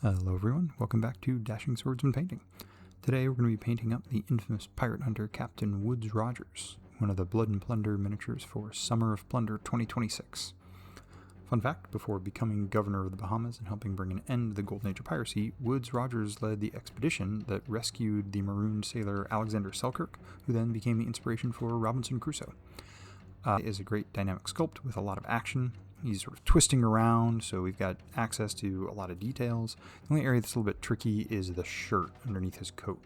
Hello everyone, welcome back to Dashing Swords and Painting. Today we're going to be painting up the infamous pirate hunter Captain Woodes Rogers, one of the Blood Plunder miniatures for Summer of Plunder 2026. Fun fact, before becoming governor of the Bahamas and helping bring an end to the Golden Age of piracy, Woodes Rogers led the expedition that rescued the marooned sailor Alexander Selkirk, who then became the inspiration for Robinson Crusoe. It is a great dynamic sculpt with a lot of action. He's sort of twisting around, so we've got access to a lot of details. The only area that's a little bit tricky is the shirt underneath his coat.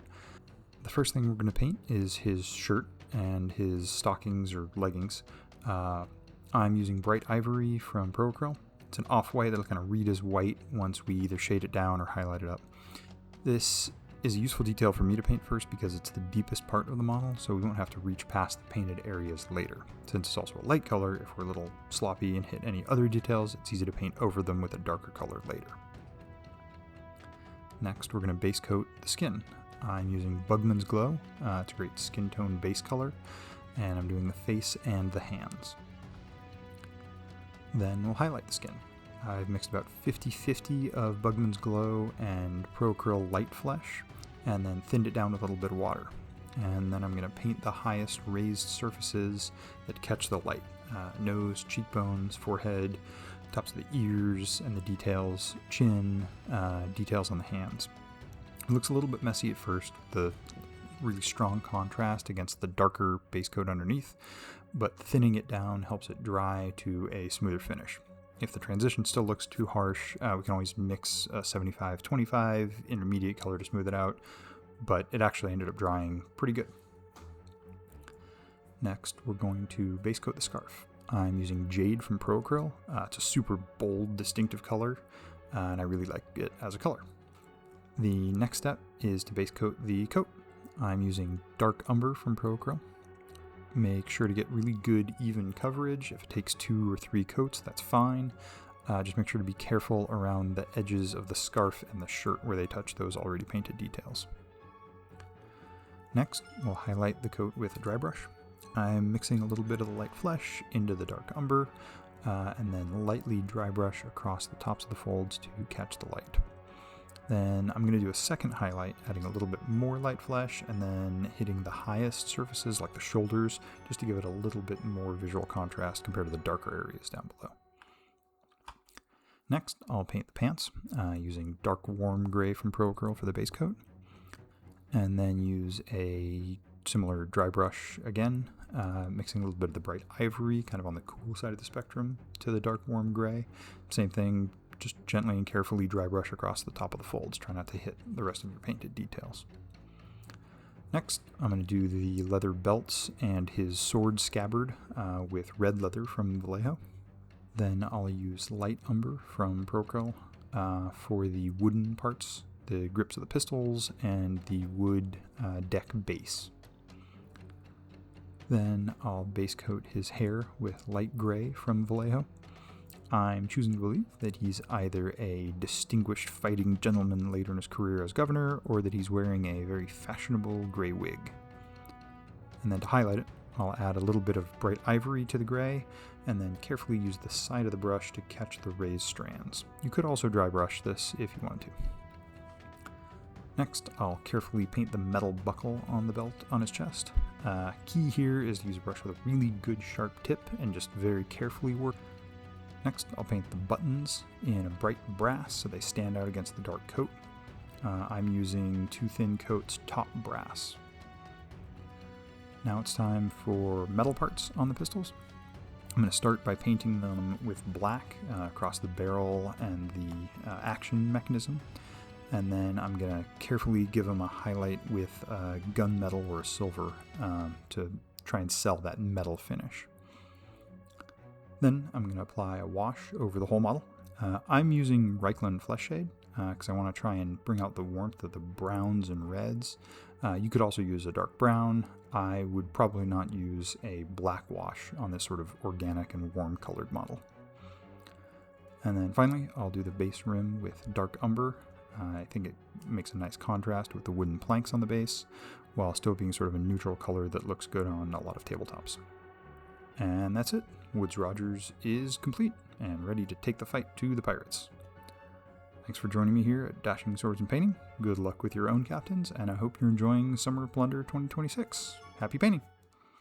The first thing we're going to paint is his shirt and his stockings or leggings. I'm using bright ivory from Acryl. It's an off-white that'll kind of read as white once we either shade it down or highlight it up. This is a useful detail for me to paint first because it's the deepest part of the model, so we won't have to reach past the painted areas later. Since it's also a light color, if we're a little sloppy and hit any other details, it's easy to paint over them with a darker color later. Next, we're going to base coat the skin. I'm using Bugman's Glow. It's a great skin tone base color, and I'm doing the face and the hands. Then we'll highlight the skin. I've mixed about 50-50 of Bugman's Glow and Acryl Light Flesh, and then thinned it down with a little bit of water. And then I'm going to paint the highest raised surfaces that catch the light. Nose, cheekbones, forehead, tops of the ears, and the details, chin, details on the hands. It looks a little bit messy at first, the really strong contrast against the darker base coat underneath, but thinning it down helps it dry to a smoother finish. If the transition still looks too harsh, we can always mix a 75-25 intermediate color to smooth it out, but it actually ended up drying pretty good. Next, we're going to base coat the scarf. I'm using Jade from Acryl. It's a super bold, distinctive color, and I really like it as a color. The next step is to base coat the coat. I'm using Dark Umber from Acryl. Make sure to get really good even coverage. If it takes 2 or 3 coats, that's fine. Just make sure to be careful around the edges of the scarf and the shirt where they touch those already painted details. Next, we'll highlight the coat with a dry brush. I'm mixing a little bit of the light flesh into the dark umber, and then lightly dry brush across the tops of the folds to catch the light. Then I'm going to do a second highlight, adding a little bit more light flesh, and then hitting the highest surfaces like the shoulders, just to give it a little bit more visual contrast compared to the darker areas down below. Next, I'll paint the pants, using dark warm gray from Acryl for the base coat, and then use a similar dry brush again, mixing a little bit of the bright ivory, kind of on the cool side of the spectrum, to the dark warm gray. Same thing, just gently and carefully dry brush across the top of the folds. Try not to hit the rest of your painted details. Next, I'm going to do the leather belts and his sword scabbard with red leather from Vallejo. Then I'll use light umber from Acryl for the wooden parts, the grips of the pistols, and the wood deck base. Then I'll base coat his hair with light gray from Vallejo. I'm choosing to believe that he's either a distinguished fighting gentleman later in his career as governor, or that he's wearing a very fashionable gray wig. And then to highlight it, I'll add a little bit of bright ivory to the gray, and then carefully use the side of the brush to catch the raised strands. You could also dry brush this if you wanted to. Next, I'll carefully paint the metal buckle on the belt on his chest. Key here is to use a brush with a really good sharp tip and just very carefully work. Next, I'll paint the buttons in a bright brass so they stand out against the dark coat. I'm using 2 thin coats top brass. Now it's time for metal parts on the pistols. I'm going to start by painting them with black across the barrel and the action mechanism. And then I'm going to carefully give them a highlight with gunmetal or silver to try and sell that metal finish. Then I'm going to apply a wash over the whole model. I'm using Reikland Fleshshade because I want to try and bring out the warmth of the browns and reds. You could also use a dark brown. I would probably not use a black wash on this sort of organic and warm colored model. And then finally, I'll do the base rim with dark umber. I think it makes a nice contrast with the wooden planks on the base, while still being sort of a neutral color that looks good on a lot of tabletops. And that's it. Woodes Rogers is complete and ready to take the fight to the pirates. Thanks for joining me here at Dashing Swords and Painting. Good luck with your own captains, and I hope you're enjoying Summer of Plunder 2026. Happy painting!